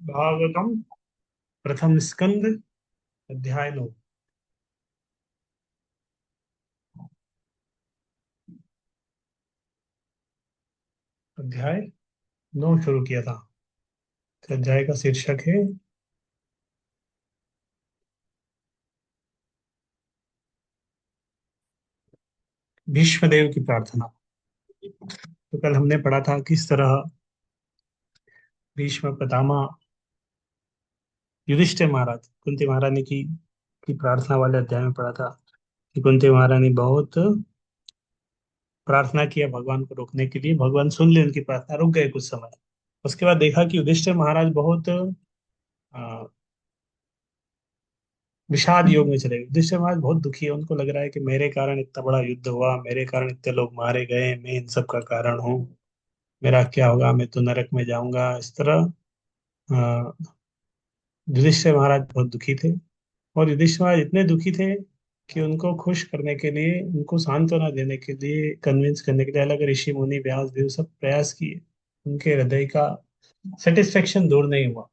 भागवतम प्रथम स्कंद अध्याय 9। अध्याय 9 शुरू किया था। तो अध्याय का शीर्षक है भीष्मदेव की प्रार्थना। तो कल हमने पढ़ा था किस तरह भीष्म पितामह युधिष्ठिर महाराज कुंती महारानी की प्रार्थना वाले अध्याय में पढ़ा था कि कुंती महारानी बहुत प्रार्थना किया भगवान को रोकने के लिए। भगवान सुन ले उनकी प्रार्थना, रुक गए कुछ समय। उसके बाद देखा कि युधिष्ठिर महाराज बहुत विषाद योग में चले गए। युधिष्ठिर महाराज बहुत दुखी है। उनको लग रहा है कि मेरे कारण इतना बड़ा युद्ध हुआ, मेरे कारण इतने लोग मारे गए, मैं इन सब का कारण हूँ। मेरा क्या होगा, मैं तो नरक में जाऊंगा, इस तरह अ, युधिष्ठिर महाराज बहुत दुखी थे। और युधिष्ठिर महाराज इतने दुखी थे कि उनको खुश करने के लिए, उनको सांत्वना देने के लिए, कन्विंस करने के लिए अलग ऋषि मुनि व्यास देव सब प्रयास किए। उनके हृदय का सेटिस्फेक्शन दूर नहीं हुआ।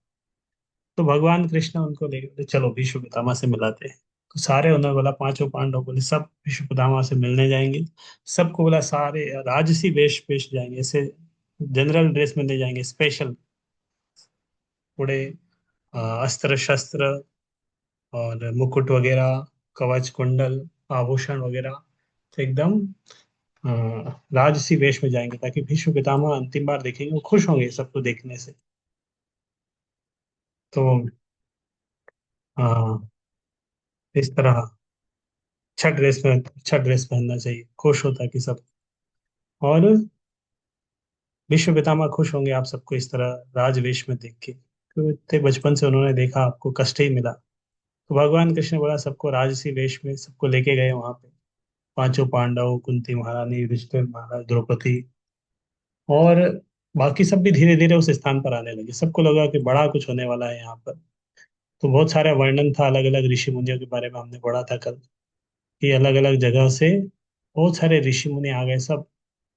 तो भगवान कृष्ण उनको ले गए, चलो भीष्म पितामह से मिलाते हैं। तो सारे उन्होंने बोला, पांचों पांडव बोले सब भीष्म पितामह से मिलने जाएंगे। सबको बोला सारे राजसी वेश पेश जाएंगे, ऐसे जनरल ड्रेस में नहीं जाएंगे, स्पेशल थोड़े अस्त्र शस्त्र और मुकुट वगैरह, कवच कुंडल, आभूषण वगैरह, तो एकदम राजसी वेश में जाएंगे ताकि भीष्म पितामह अंतिम बार देखेंगे, वो खुश होंगे सबको देखने से। तो हाँ, इस तरह अच्छा ड्रेस पहनना चाहिए, खुश होता कि सब। और विश्व पितामह खुश होंगे आप सबको इस तरह राजवेश में देख के, तो इतने बचपन से उन्होंने देखा, आपको कष्ट ही मिला। तो भगवान कृष्ण बोला सबको राजसी वेश में सबको लेके गए वहां पे। पांचों पांडव, कुंती महारानी, युधिष्ठिर महाराज, द्रौपदी और बाकी सब भी धीरे धीरे उस स्थान पर आने लगे। सबको लगा कि बड़ा कुछ होने वाला है यहाँ पर। तो बहुत सारे वर्णन था अलग अलग ऋषि मुनियों के बारे में, हमने पढ़ा था कल कि अलग अलग जगह से बहुत सारे ऋषि मुनि आ गए। सब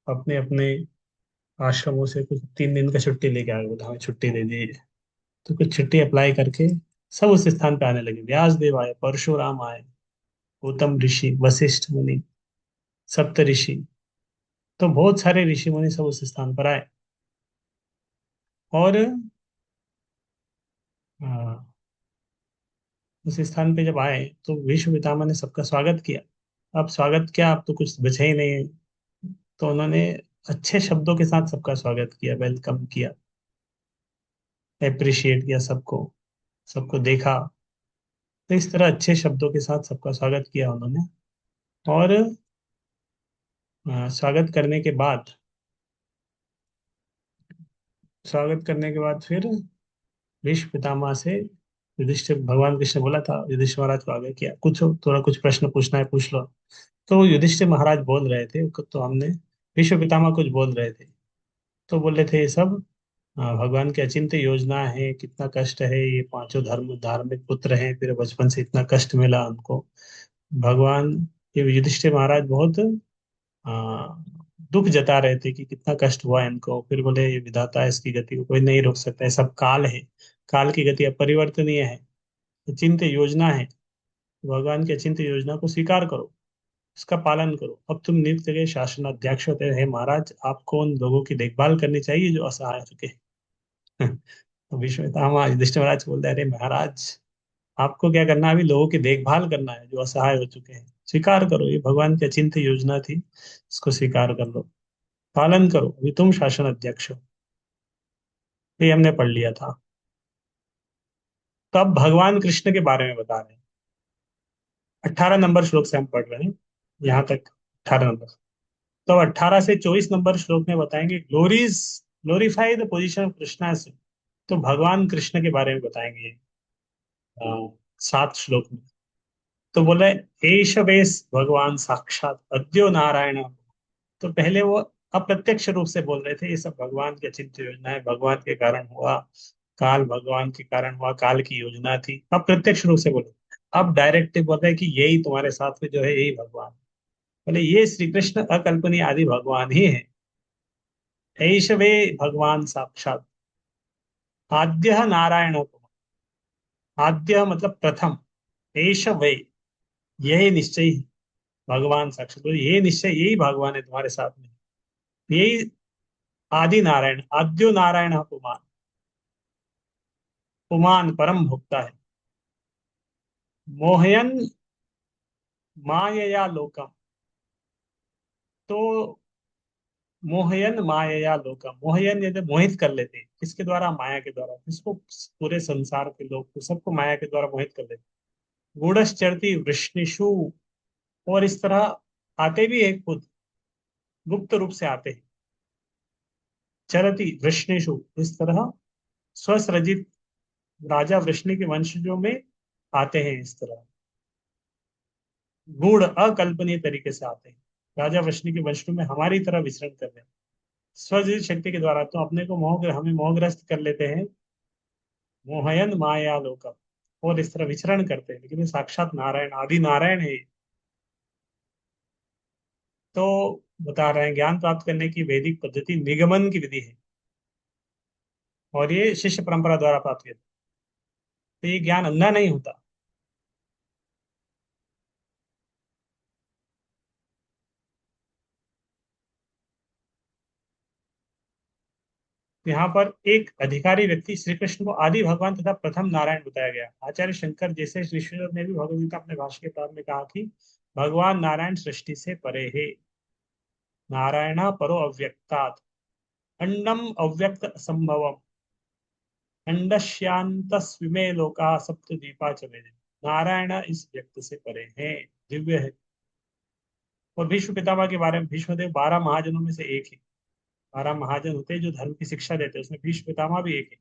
अपने अपने आश्रमों से कुछ 3 दिन का छुट्टी लेके आ गए, बोला हमें छुट्टी दे दी। तो कुछ छुट्टी अप्लाई करके सब उस स्थान पे आने लगे। व्यास देव आए, परशुराम आए, गौतम ऋषि, वशिष्ठ मुनि, सप्त ऋषि, तो बहुत सारे ऋषि मुनि सब उस स्थान पर आए। और आ, उस स्थान पे जब आए तो विश्व पितामह ने सबका स्वागत किया। अब स्वागत क्या, अब तो कुछ बचा ही नहीं है। तो उन्होंने अच्छे शब्दों के साथ सबका स्वागत किया, वेलकम किया, अप्रिशिएट किया सबको, सबको देखा। तो इस तरह अच्छे शब्दों के साथ सबका स्वागत किया उन्होंने। और स्वागत करने के बाद, फिर भीष्म पितामह से युधिष्ठिर, भगवान कृष्ण बोला था युधिष्ठिर महाराज को आगे किया, कुछ थोड़ा कुछ प्रश्न पूछना है पूछ लो। तो युधिष्ठिर महाराज बोल रहे थे, तो हमने भीष्म पितामह कुछ बोल रहे थे। तो बोल रहे थे ये सब भगवान की अचिंत्य योजना है, कितना कष्ट है, ये पांचों धर्म धार्मिक पुत्र हैं, फिर बचपन से इतना कष्ट मिला उनको। भगवान, ये युधिष्ठिर महाराज बहुत आ, दुख जता रहे थे कि कितना कष्ट हुआ इनको। फिर बोले ये विधाता है, इसकी गति को कोई नहीं रोक सकता है, सब काल है, काल की गति अपरिवर्तनीय है, अचिंत्य योजना है। भगवान की अचिंत्य योजना को स्वीकार करो, इसका पालन करो। अब तुम नित्य के शासनाध्यक्ष होते हैं महाराज, आपको उन लोगों की देखभाल करनी चाहिए जो असहाय हो चुके हैं। तो भीष्म पितामह युधिष्ठिर महाराज बोलते हैं, अरे महाराज, आपको क्या करना है, अभी लोगों की देखभाल करना है जो असहाय हो चुके हैं। स्वीकार करो, ये भगवान की अचिंत्य योजना थी, इसको स्वीकार कर लो, पालन करो, अभी तुम शासन अध्यक्ष हो। ये हमने पढ़ लिया था। तो अब भगवान कृष्ण के बारे में बता रहे हैं। 18 नंबर श्लोक से हम पढ़ रहे हैं यहाँ तक, 18 नंबर। तो 18 से 24 नंबर श्लोक में बताएंगे glories, glorify the position of Krishna से। तो भगवान कृष्ण के बारे में बताएंगे 7 श्लोक में। तो बोले एष वेश भगवान साक्षात अद्यो नारायण। तो पहले वो अप्रत्यक्ष रूप से बोल रहे थे, ये सब भगवान की अचिंत्य योजना है, भगवान के कारण हुआ, काल भगवान के कारण हुआ, काल की योजना थी, अप्रत्यक्ष रूप से बोले। अब डायरेक्टली बोल रहे हैं कि यही तुम्हारे साथ में जो है यही भगवान। बोले ये श्री कृष्ण अकल्पनीय आदि भगवान ही है। ऐशवे भगवान साक्षात। आद्य नारायण, आद्य मतलब प्रथम, एष वै, यही निश्चय ही भगवान साक्षात, तो ये निश्चय यही भगवान है तुम्हारे साथ में, यही आदि नारायण, आद्यो नारायण पुमान, पुमान परम भोक्ता है। मोहयन मायया लोकम, तो मोहयन मायया लोकम, मोहयन यदि मोहित कर लेते, किसके द्वारा, माया के द्वारा, किसको, पूरे संसार के लोग को, सबको माया के द्वारा मोहित कर लेते। गूढ़श्चरति वृष्णिषु, और इस तरह आते भी है खुद, गुप्त रूप से आते हैं। चरति वृष्णिषु, इस तरह स्वसृजित राजा वृष्णि के वंशजों में आते हैं, इस तरह गूढ़ अकल्पनीय तरीके से आते हैं, राजा वृष्णि के वंशजों में हमारी तरह विचरण कर रहे हैं। स्वजित शक्ति के द्वारा तो अपने को हमें मोहग्रस्त कर लेते हैं, मोहयन माया लोकम, और इस तरह विचरण करते हैं, लेकिन ये साक्षात नारायण, आदि नारायण है। तो बता रहे हैं ज्ञान प्राप्त करने की वैदिक पद्धति निगमन की विधि है, और ये शिष्य परंपरा द्वारा प्राप्त किया, तो ये ज्ञान अंधा नहीं होता। यहाँ पर एक अधिकारी व्यक्ति श्री कृष्ण को आदि भगवान तथा प्रथम नारायण बताया गया। आचार्य शंकर जैसे ऋषियों ने भी भगवद गीता अपने भाष्य के प्रारंभ में कहा कि भगवान नारायण सृष्टि से परे है, नारायण परो अव्यक्तात्, अंडम अव्यक्त संभवम, अंडश्यान्तस्विमे लोका सप्तद्वीपा चले। नारायण इस व्यक्त से परे है, दिव्य है। और भीष्म पितामह के बारे में, भीष्मदेव 12 महाजनों में से एक है। 12 महाजन होते हैं जो धर्म की शिक्षा देते हैं, उसमें भीष्म पितामह भी एक है।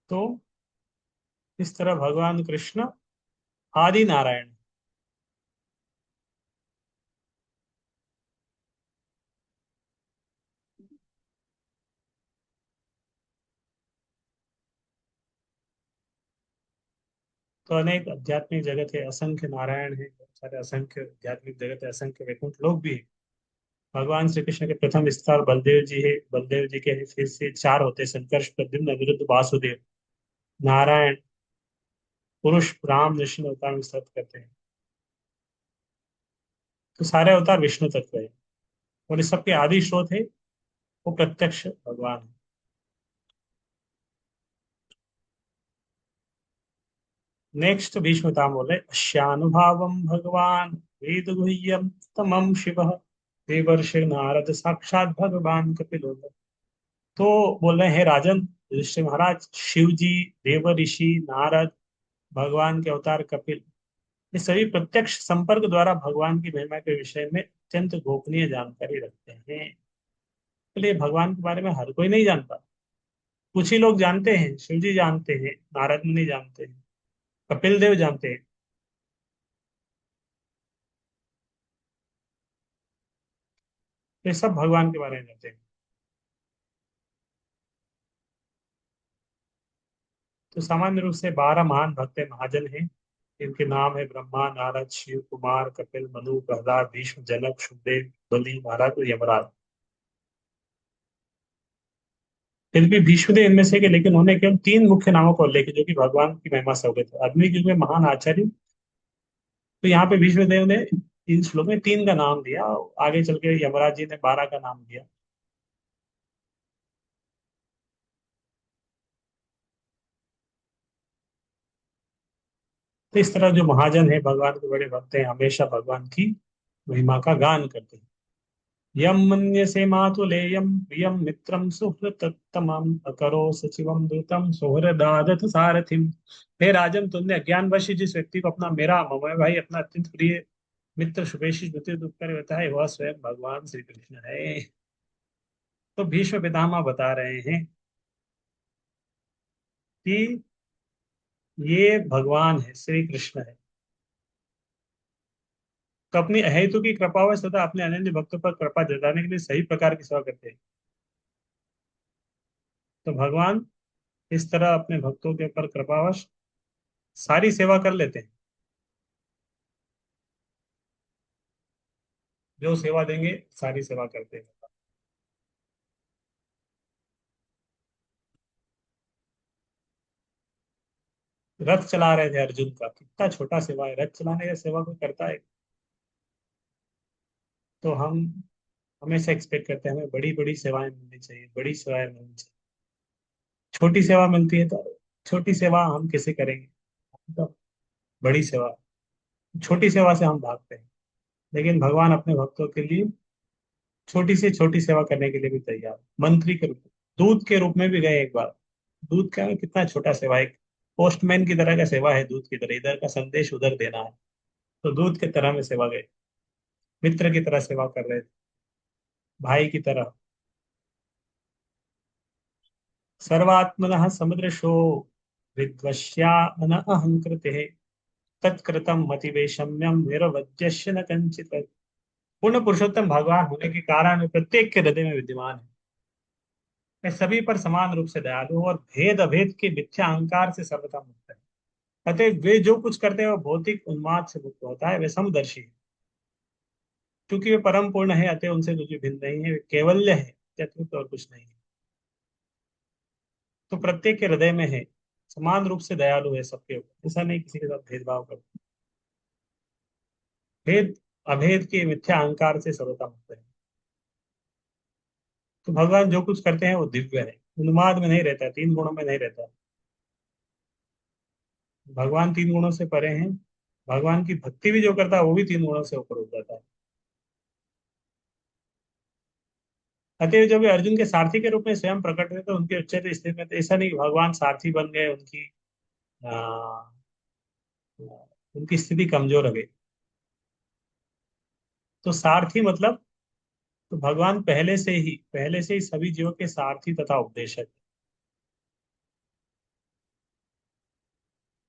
तो इस तरह भगवान कृष्ण आदि नारायण। तो अनेक आध्यात्मिक जगत है, असंख्य नारायण है, बहुत सारे असंख्य आध्यात्मिक जगत है, असंख्य वैकुंठ लोग भी है। भगवान श्री कृष्ण के प्रथम विस्तार बलदेव जी है, बलदेव जी के हैं, फिर से चार होते हैं, संकर्ष, प्रद्युम्न, अनिरुद्ध, वासुदेव। नारायण पुरुष राम कृष्ण अवतार में विस्तृत करते हैं, तो सारे अवतार विष्णु तत्व है, और इस सबके आदि स्रोत है वो प्रत्यक्ष भगवान है। नेक्स्ट भीष्मता बोले, श्यानुभावम भगवान वेद गुह्यम तमम शिव, देवर्षि नारद साक्षात भगवान कपिलो। तो बोल रहे हैं राजन युधिष्ठिर महाराज, शिव जी, देव ऋषि, नारद, भगवान के अवतार कपिल, ये सभी प्रत्यक्ष संपर्क द्वारा भगवान की महिमा के विषय में अत्यंत गोपनीय जानकारी रखते हैं। इसलिए भगवान के बारे में हर कोई नहीं जानता, कुछ ही लोग जानते हैं। शिव जी जानते हैं, नारद मुनि जानते हैं, कपिल देव जानते हैं, तो ये सब भगवान के बारे में जानते हैं। तो सामान्य रूप से 12 महान भक्त महाजन हैं। इनके नाम है ब्रह्मा, नारद, शिव, कुमार, कपिल, मनु, प्रहलाद, भीष्म, जनक, सुखदेव, बलि महाराज और यमराज। फिर भी भीष्मदेव इनमें से के, लेकिन उन्होंने केवल 3 मुख्य नामों का उल्लेख है जो कि भगवान की महिमा से अवगत है। आधुनिक युग में महान आचार्य, तो यहाँ पे भीष्मदेव ने इन श्लोक में 3 का नाम दिया, आगे चल के यमराज जी ने 12 का नाम दिया। तो इस तरह जो महाजन है, भगवान के बड़े भक्त हैं, हमेशा भगवान की महिमा का गान करते हैं। यम मन्यसे मातुलेयम प्रियम मित्रम सुहृततमम अकरो सचिवम दूतम सुहृदादथ सारथिम। हे राजन, तुमने अज्ञानवश जिस व्यक्ति को अपना, मेरा ममय भाई, अपना अत्यंत प्रिय मित्र शुभेषित द्वितीय उत्तर बताए, वह स्वयं भगवान श्री कृष्ण है। तो भीष्म पितामह बता रहे हैं कि ये भगवान है, श्री कृष्ण है, तो अपनी अहेतु की कृपावश तथा अपने अनन्य भक्तों पर कृपा जताने के लिए सही प्रकार की सेवा करते हैं। तो भगवान इस तरह अपने भक्तों के ऊपर कृपावश सारी सेवा कर लेते हैं। जो सेवा देंगे सारी सेवा करते हैं। रथ चला रहे थे अर्जुन का, कितना छोटा सेवा है, रथ चलाने का सेवा कोई करता है? तो हम हमेशा एक्सपेक्ट करते हैं हमें बड़ी बड़ी सेवाएं मिलनी चाहिए, बड़ी सेवाएं मिलनी चाहिए। छोटी सेवा मिलती है तो छोटी सेवा हम कैसे करेंगे? तो बड़ी सेवा, छोटी सेवा से हम भागते हैं। लेकिन भगवान अपने भक्तों के लिए छोटी से छोटी सेवा करने के लिए भी तैयार। मंत्री के रूप में, दूत के रूप में भी गए एक बार। दूत का कितना छोटा सेवा, एक पोस्टमैन की तरह का सेवा है, दूत की तरह इधर का संदेश उधर देना है। तो दूत की तरह में सेवा गए, मित्र की तरह सेवा कर रहे थे, भाई की तरह। सर्वात्मनः समुद्रशो विद्वश्या अहंकृते तत्कृतम मतिवैषम्यम निरवध्यस्य न कंचित। पूर्ण पुरुषोत्तम भगवान होने के कारण वे प्रत्येक के हृदय में विद्यमान है। वे सभी पर समान रूप से दयालु और भेद अभेद के मिथ्या अहंकार से सर्वथा मुक्त है। अतः वे जो कुछ करते हैं वो भौतिक उन्माद से मुक्त होता है, वे समदर्शी है। क्योंकि वे परम पूर्ण है, अतः उनसे कुछ भी भिन्न नहीं है, वे केवल्य है, अतिरिक्त और कुछ नहीं है। तो प्रत्येक के हृदय में है, समान रूप से दयालु है सबके ऊपर, ऐसा नहीं किसी के साथ भेदभाव करते। भेद अभेद के मिथ्या अहंकार से सर्वथा मुक्त है। तो भगवान जो कुछ करते हैं वो दिव्य है, उन्माद में नहीं रहता है, तीन गुणों में नहीं रहता है। भगवान तीन गुणों से परे हैं। भगवान की भक्ति भी जो करता है वो भी तीन गुणों से ऊपर हो जाता है। अतः जब वे अर्जुन के सारथी के रूप में स्वयं प्रकट हुए तो उनके उच्चतम स्थिति में, तो ऐसा नहीं कि भगवान सारथी बन गए, आ, उनकी स्थिति कमजोर हो गई। तो सारथी मतलब, तो भगवान पहले से ही सभी जीवों के सारथी तथा उपदेशक।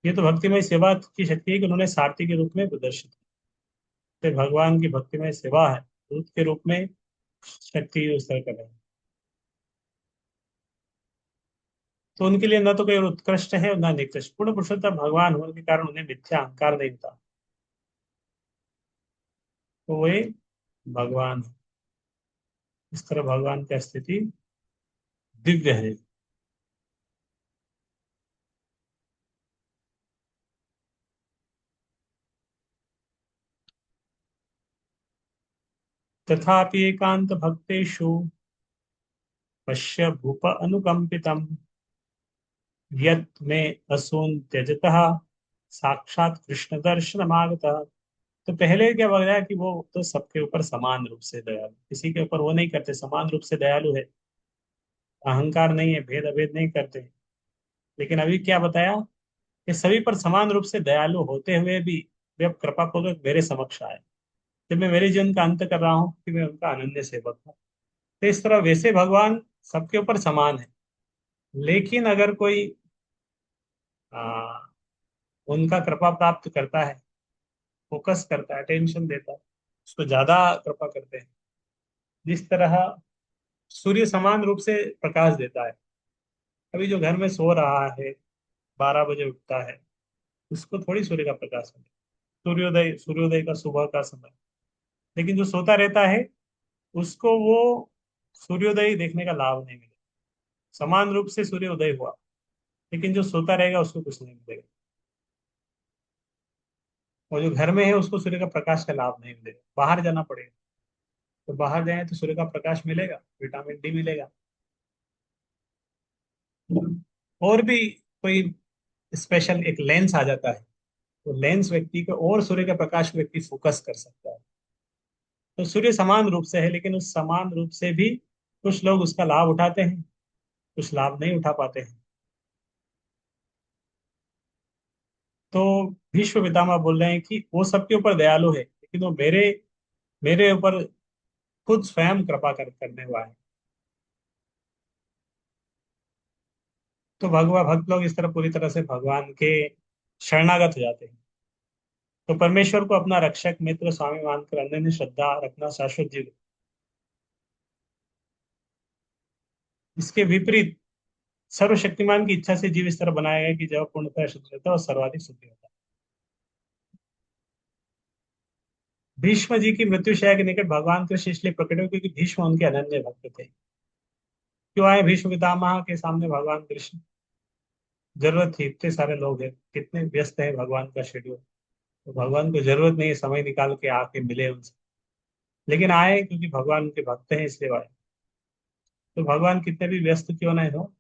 ये तो भक्तिमय सेवा की शक्ति है कि उन्होंने सारथी के रूप में प्रदर्शित किया। तो भगवान की भक्तिमय सेवा है, दूत के रूप में शक्ति उस तरह कर रहे हैं। तो उनके लिए न तो कोई उत्कृष्ट है और न निकृष्ट, पूर्ण पुरुषोत्तम भगवान होने के कारण उन्हें मिथ्या अहंकार नहीं होता। तो वे भगवान है। इस तरह भगवान की स्थिति दिव्य है। तथापि एकांत भक्तेषु पश्य भूप अनुकंपितम यत् में असून त्यजतः साक्षात कृष्ण दर्शन मागतः। तो पहले क्या बताया कि वो तो सबके ऊपर समान रूप से दयालु, किसी के ऊपर वो नहीं करते, समान रूप से दयालु है, अहंकार नहीं है, भेद अभेद नहीं करते। लेकिन अभी क्या बताया कि सभी पर समान रूप से दयालु होते हुए भी वे अब कृपा पूर्वक मेरे समक्ष आए, जब मैं मेरे जीवन का अंत कर रहा हूँ कि मैं उनका अनन्य सेवक हूँ। तो इस तरह वैसे भगवान सबके ऊपर समान है। लेकिन अगर कोई आ, उनका कृपा प्राप्त करता है, फोकस करता है, अटेंशन देता है, उसको ज्यादा कृपा करते हैं। जिस तरह सूर्य समान रूप से प्रकाश देता है, अभी जो घर में सो रहा है, 12 बजे उठता है, उसको थोड़ी सूर्य का प्रकाश मिले, सूर्योदय का सुबह का समय। लेकिन जो सोता रहता है उसको वो सूर्योदय देखने का लाभ नहीं मिलेगा। समान रूप से सूर्योदय हुआ, लेकिन जो सोता रहेगा उसको कुछ नहीं मिलेगा। और जो घर में है उसको सूर्य का प्रकाश का लाभ नहीं मिलेगा, बाहर जाना पड़ेगा। तो बाहर जाए तो सूर्य का प्रकाश मिलेगा, विटामिन डी मिलेगा। और भी कोई स्पेशल एक लेंस आ जाता है, तो लेंस व्यक्ति को और सूर्य का प्रकाश व्यक्ति फोकस कर सकता है। तो सूर्य समान रूप से है, लेकिन उस समान रूप से भी कुछ लोग उसका लाभ उठाते हैं, कुछ लाभ नहीं उठा पाते हैं। तो भीष्म पितामह बोल रहे हैं कि वो सबके ऊपर दयालु है, लेकिन वो मेरे मेरे ऊपर खुद स्वयं कृपा करने हुआ है। तो भगवा भक्त लोग इस तरह पूरी तरह से भगवान के शरणागत हो जाते हैं। तो परमेश्वर को अपना रक्षक मित्र स्वामी मानकर अनन्य श्रद्धा रखना शाश्वत जीव। इसके विपरीत सर्वशक्तिमान की इच्छा से जीव इस तरह बनाया गया कि जब पूर्णतः शुद्ध रहता है और सर्वाधिक शुद्धि होता है। भीष्म जी की मृत्युशैया के निकट भगवान कृष्ण इसलिए प्रकट हुए क्योंकि भीष्म उनके अनन्य भक्त थे। क्यों आए भीष्म पितामह के सामने भगवान कृष्ण? जरूरत थी, इतने सारे लोग हैं, कितने व्यस्त है भगवान का शेड्यूल। तो भगवान को जरूरत नहीं है समय निकाल के आके मिले उनसे, लेकिन आए क्योंकि भगवान उनके भक्त हैं इसलिए आए। तो भगवान कितने भी व्यस्त क्यों ना हो,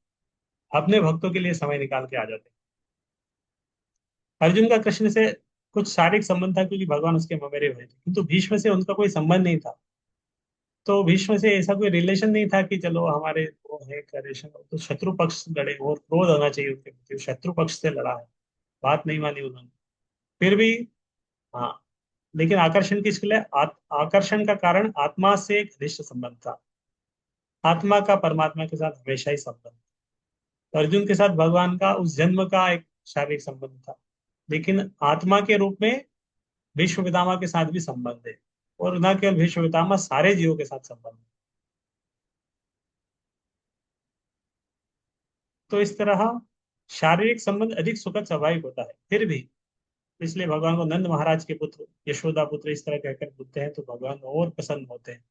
अपने भक्तों के लिए समय निकाल के आ जाते हैं। अर्जुन का कृष्ण से कुछ शारीरिक संबंध था क्योंकि भगवान उसके ममेरे हुए थे, किंतु भीष्म से उनका कोई संबंध नहीं था। तो भीष्म से ऐसा कोई रिलेशन नहीं था कि चलो हमारे वो है का रिलेशन, तो शत्रु पक्ष से लड़े और क्रोध होना चाहिए उनके प्रति, शत्रु पक्ष से लड़ा है, बात नहीं मानी उन्होंने। फिर भी हाँ, लेकिन आकर्षण किसके लिए? आकर्षण का कारण आत्मा से एक घनिष्ठ संबंध था। आत्मा का परमात्मा के साथ हमेशा ही संबंध। तो अर्जुन के साथ भगवान का उस जन्म का एक शारीरिक संबंध था, लेकिन आत्मा के रूप में भीष्म पितामह के साथ भी संबंध है। और न केवल भीष्म पितामह, सारे जीवों के साथ संबंध है। तो इस तरह शारीरिक संबंध अधिक सुखद स्वाभाविक होता है। फिर भी इसलिए भगवान को नंद महाराज के पुत्र, यशोदा पुत्र इस तरह कहकर बोलते हैं, तो भगवान और प्रसन्न होते हैं।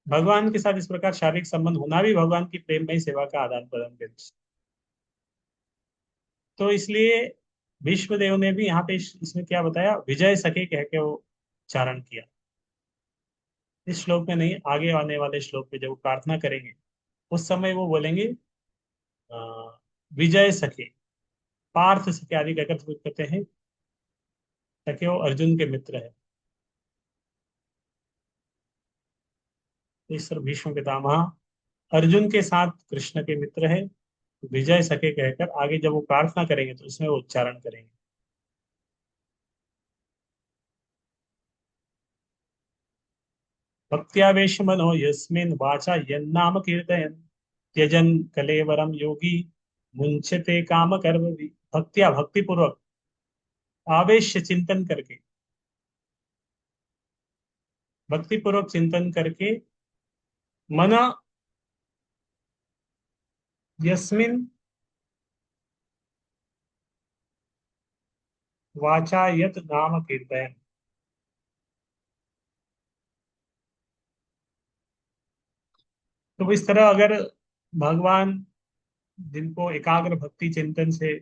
भगवान के साथ इस प्रकार शारीरिक संबंध होना भी भगवान की प्रेममय सेवा का आदान प्रदान करता है। तो इसलिए भीष्म देव ने भी यहाँ पे इसमें क्या बताया, विजय सखे कह के वो उच्चारण किया। इस श्लोक में नहीं, आगे आने वाले श्लोक में जब वो प्रार्थना करेंगे उस समय वो बोलेंगे अ, विजय सखे, पार्थ सखे आदि कहकर तो कहते हैं। सखे वो अर्जुन के मित्र है। तो इस तरह भीष्म पितामह अर्जुन के साथ कृष्ण के मित्र है। विजय सखे कहकर आगे जब वो प्रार्थना करेंगे तो इसमें वो उच्चारण करेंगे। भक्त्यावेश मनो यस्मिन् वाचा यन्नाम कीर्तयन् त्यजन कलेवरम योगी मुंचते काम कर्म। भक्त्या भक्ति पूर्वक, आवेश चिंतन करके, भक्ति पूर्वक चिंतन करके, मना यस्मिन वाचा यत नाम कीर्तयन्। तो इस तरह अगर भगवान जिनको एकाग्र भक्ति चिंतन से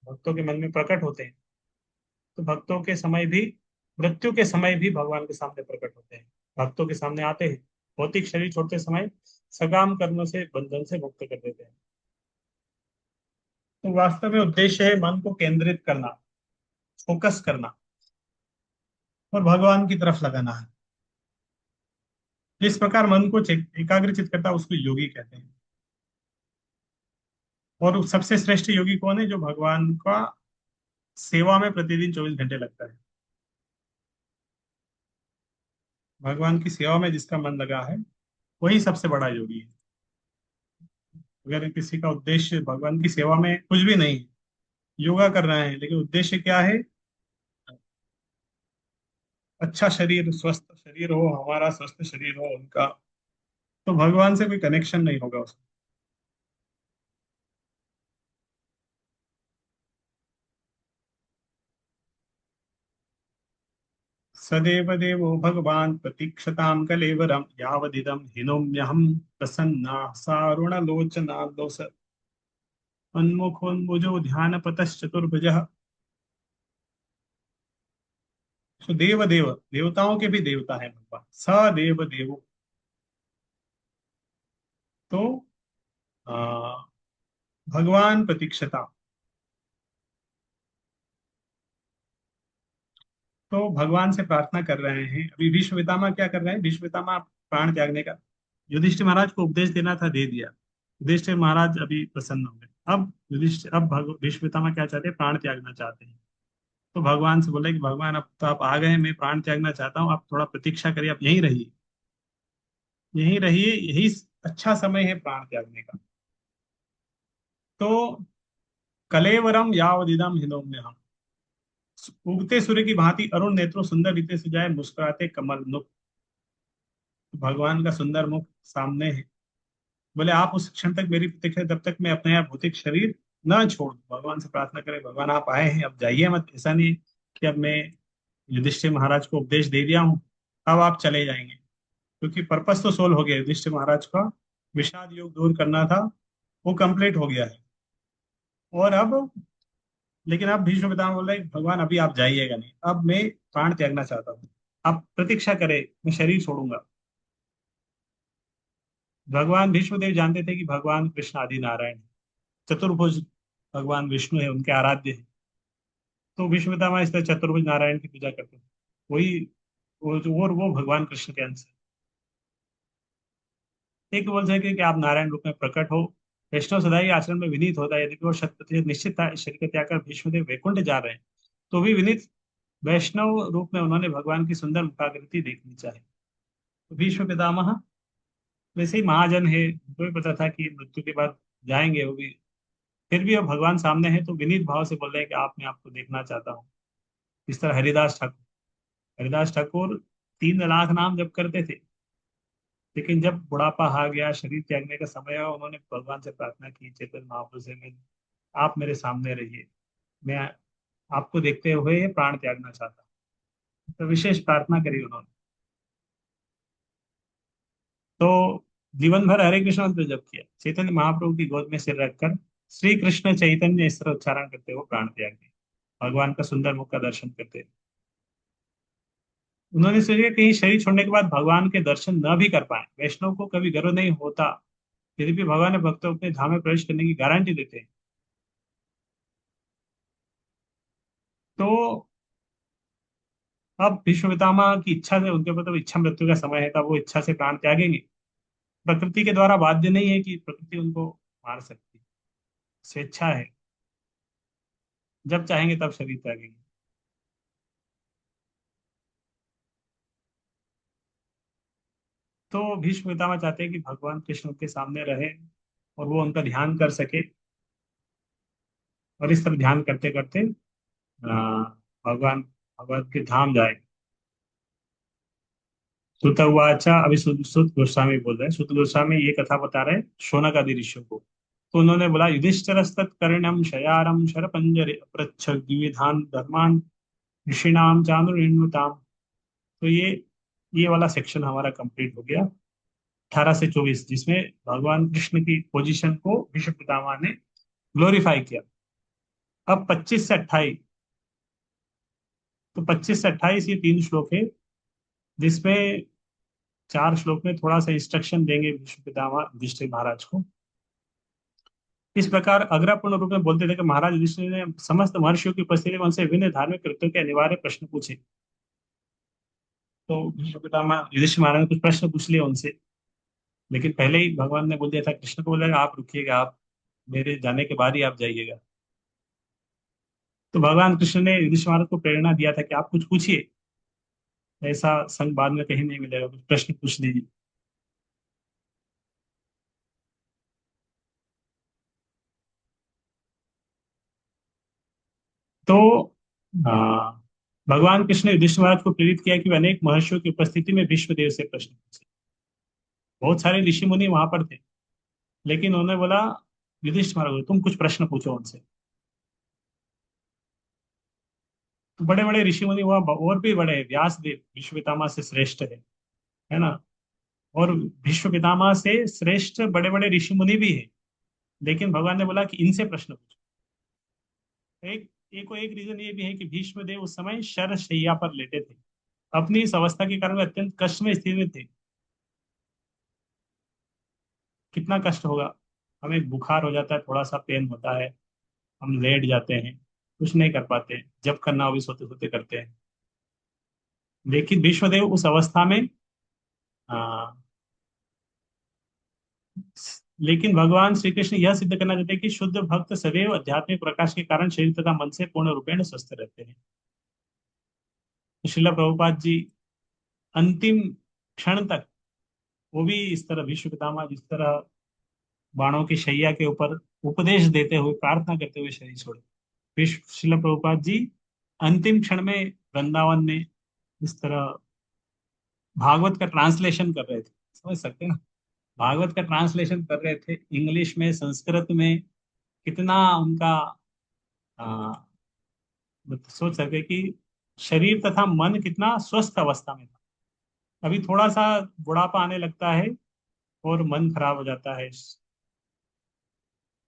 भक्तों के मन में प्रकट होते हैं, तो भक्तों के समय भी, मृत्यु के समय भी भगवान के सामने प्रकट होते हैं, भक्तों के सामने आते हैं। भौतिक शरीर छोड़ते समय सकाम कर्मों से बंधन से मुक्त कर देते हैं। तो वास्तव में उद्देश्य है मन को केंद्रित करना, फोकस करना और भगवान की तरफ लगाना है। जिस प्रकार मन को एकाग्रचित करता है उसको योगी कहते हैं। और सबसे श्रेष्ठ योगी कौन है? जो भगवान का सेवा में प्रतिदिन 24 घंटे लगता है। भगवान की सेवा में जिसका मन लगा है वही सबसे बड़ा योगी है। अगर किसी का उद्देश्य भगवान की सेवा में कुछ भी नहीं, योगा कर रहे हैं, लेकिन उद्देश्य क्या है? अच्छा शरीर, स्वस्थ शरीर हो हमारा, स्वस्थ शरीर हो उनका, तो भगवान से कोई कनेक्शन नहीं होगा उसको। सदैव देवो भगवान प्रतीक्षतां कलेवरं यावदिदं हिनोम्यहं प्रसन्ना सारुणलोचना दोष उन्मुखोन्मुजो ध्यानपतश्चतुर्भुजः। सो देव देव, देवताओं के भी देवता है भगवान, सदेव देवो। तो आ, भगवान प्रतीक्षता, तो भगवान से प्रार्थना कर रहे हैं। अभी भीष्म पितामह क्या कर रहे हैं? भीष्म पितामह प्राण त्यागने का, युधिष्ठिर महाराज को उपदेश देना था, दे दिया। युधिष्ठिर महाराज अभी प्रसन्न हो गए। अब युधिष्ठिर, अब भीष्म पितामह क्या चाहते हैं? प्राण त्यागना चाहते हैं। तो भगवान से बोले कि भगवान अब तो आप आ गए, मैं प्राण त्यागना चाहता हूँ, आप थोड़ा प्रतीक्षा करिए, आप यहीं रहिए, यहीं रहिए, यही अच्छा समय है प्राण त्यागने का। तो कलेवरम यावदिदम हिनोम्य हम, उगते सूर्य की भांति अरुण नेत्रों सुंदर रीते से जाए मुस्कुराते कमल मुख। भगवान का सुंदर मुख सामने है, बोले आप उस क्षण तक मेरी प्रतीक्षा, जब तक मैं अपना यह भौतिक शरीर न छोड़ दूं। भगवान से प्रार्थना करें, भगवान आप आए हैं, अब जाइए मत। ऐसा नहीं कि अब मैं युधिष्ठिर महाराज को उपदेश दे दिया हूँ, अब आप चले जाएंगे, क्योंकि पर्पस तो सोल्व हो गया युधिष्ठिर महाराज का। विषाद योग दूर करना था, वो कंप्लीट हो गया है। और अब, लेकिन अब भीष्म पितामह बोल रहे हैं, भगवान अभी आप जाइएगा नहीं, अब मैं प्राण त्यागना चाहता हूँ, आप प्रतीक्षा करें, मैं शरीर छोड़ूंगा। भगवान भीष्मदेव जानते थे कि भगवान कृष्ण आदि नारायण है, चतुर्भुज भगवान विष्णु है, उनके आराध्य है। तो भीष्म पितामह इस तरह चतुर्भुज नारायण की पूजा करते हैं। वही वो भगवान कृष्ण के अंश है। एक बोल सके कि आप नारायण रूप में प्रकट हो। वैष्णव सदा ही आचरण में विनीत होता है। यदि वो शत प्रतिशत निश्चित था इस शरीर को त्याग कर भीष्मदेव वैकुंठ जा रहे हैं, तो भी विनीत वैष्णव रूप में उन्होंने भगवान की सुंदर मुखाकृति देखनी चाहिए। तो भीष्म पितामह वैसे ही महाजन है, उनको भी पता था कि मृत्यु के बाद जाएंगे वो भी। फिर भी अब भगवान सामने है तो विनीत भाव से बोल रहे हैं कि आप, मैं आपको देखना चाहता हूँ। इस तरह हरिदास ठाकुर 3 लाख नाम जप करते थे, लेकिन जब बुढ़ापा आ गया, शरीर त्यागने का समय आया, उन्होंने भगवान से प्रार्थना की, चैतन्य महाप्रभु से, मैं, आप मेरे सामने रहिए, मैं आपको देखते हुए प्राण त्यागना चाहता हूँ। तो विशेष प्रार्थना करी उन्होंने। तो जीवन भर हरे कृष्ण मंत्र जप किया, चैतन्य महाप्रभु की गोद में सिर रखकर श्री कृष्ण चैतन्य इस तरह उच्चारण करते हुए प्राण त्याग दिया, भगवान का सुंदर मुख का दर्शन करते। उन्होंने सोचा कहीं शरीर छोड़ने के बाद भगवान के दर्शन न भी कर पाए, वैष्णव को कभी गर्व नहीं होता, फिर भी भगवान ने भक्तों अपने धाम में प्रवेश करने की गारंटी देते हैं। तो अब भीष्म पितामह की इच्छा से, उनके ऊपर तो इच्छा मृत्यु का समय है, तब वो इच्छा से प्राण त्यागेंगे। प्रकृति के द्वारा बाध्य नहीं है कि प्रकृति उनको मार सकती है, स्वेच्छा है, जब चाहेंगे तब शरीर त्यागेंगे। तो भीष्म पितामह चाहते हैं कि भगवान कृष्ण उनके सामने रहे और वो उनका ध्यान कर सके, और इस तरह ध्यान करते करते भगवान भगवान के धाम जाए। सुत उवाचा, अभी सुत गोस्वामी बोल रहे हैं, सुत गोस्वामी ये कथा बता रहे हैं शौनक आदि ऋषियों को। तो उन्होंने बोला, युधिष्ठिरस्तत्कर्णं शयारं शरपंजरे अपृच्छ द्विविधान धर्मान ऋषिणाम चानुर्णुताम। तो ये वाला सेक्शन हमारा कंप्लीट हो गया, 18 से 24, जिसमें भगवान कृष्ण की पोजीशन को भीष्म पितामह ने ग्लोरीफाई किया। अब 25 से 28, तो 25 से 28 ये 3 श्लोक है, जिसमें 4 श्लोक में थोड़ा सा इंस्ट्रक्शन देंगे भीष्म पितामह युधिष्ठिर महाराज को। इस प्रकार अग्रपूर्ण रूप में बोलते थे कि महाराज युधिष्ठिर ने समस्त महर्षियों की उपस्थिति में उनसे विभिन्न धार्मिक कृत्यों के अनिवार्य प्रश्न पूछे। तो भीष्म पितामह युधिष्ठिर महाराज ने कुछ प्रश्न पूछ लिए उनसे, लेकिन पहले ही भगवान ने बोल दिया था, कृष्ण को बोला आप रुकिएगा, आप मेरे जाने के बाद ही आप जाइएगा। तो भगवान कृष्ण ने युधिष्ठिर महाराज को प्रेरणा दिया था कि आप कुछ पूछिए, ऐसा संग बाद में कहीं नहीं मिलेगा, कुछ प्रश्न पूछ लीजिए। तो हाँ, भगवान कृष्ण ने युधिष्ठिर महाराज को प्रेरित किया कि वे अनेक महर्षियों की उपस्थिति में भीष्म देव से प्रश्न पूछे। बहुत सारे ऋषि मुनि वहां पर थे, लेकिन उन्होंने बोला युधिष्ठिर महाराज को, तुम कुछ प्रश्न पूछो उनसे। तो बड़े बड़े ऋषि मुनि वहां और भी बड़े हैं, व्यास देव विश्व पितामह से श्रेष्ठ है ना। और भीष्म पितामह से श्रेष्ठ बड़े बड़े ऋषि मुनि भी है, लेकिन भगवान ने बोला कि इनसे प्रश्न पूछो। एक रीजन ये भी है कि भीष्म देव उस समय शरशैया पर लेटे थे, अपनी इस अवस्था के कारण वे अत्यंत कष्ट में स्थिति में थे। कितना कष्ट होगा, हमें बुखार हो जाता है, थोड़ा सा पेन होता है, हम लेट जाते हैं, कुछ नहीं कर पाते, जब करना हो भी सोते सोते करते हैं। लेकिन भीष्मदेव उस अवस्था में, आ, लेकिन भगवान श्री कृष्ण यह सिद्ध करना चाहते हैं कि शुद्ध भक्त सदैव आध्यात्मिक प्रकाश के कारण शरीर तथा मन से पूर्ण रूपेण स्वस्थ रहते हैं। तो श्रील प्रभुपाद जी अंतिम क्षण तक, वो भी इस तरह भीष्म पितामह जिस तरह बाणों की शैया के ऊपर उपदेश देते हुए, प्रार्थना करते हुए शरीर छोड़े, विश्व श्रील प्रभुपाद जी अंतिम क्षण में वृंदावन में इस तरह भागवत का ट्रांसलेशन कर रहे थे, समझ सकते हैं ना। भागवत का ट्रांसलेशन कर रहे थे इंग्लिश में, संस्कृत में। कितना उनका सोच सके कि शरीर तथा मन कितना स्वस्थ अवस्था में था। अभी थोड़ा सा बुढ़ापा आने लगता है और मन खराब हो जाता है,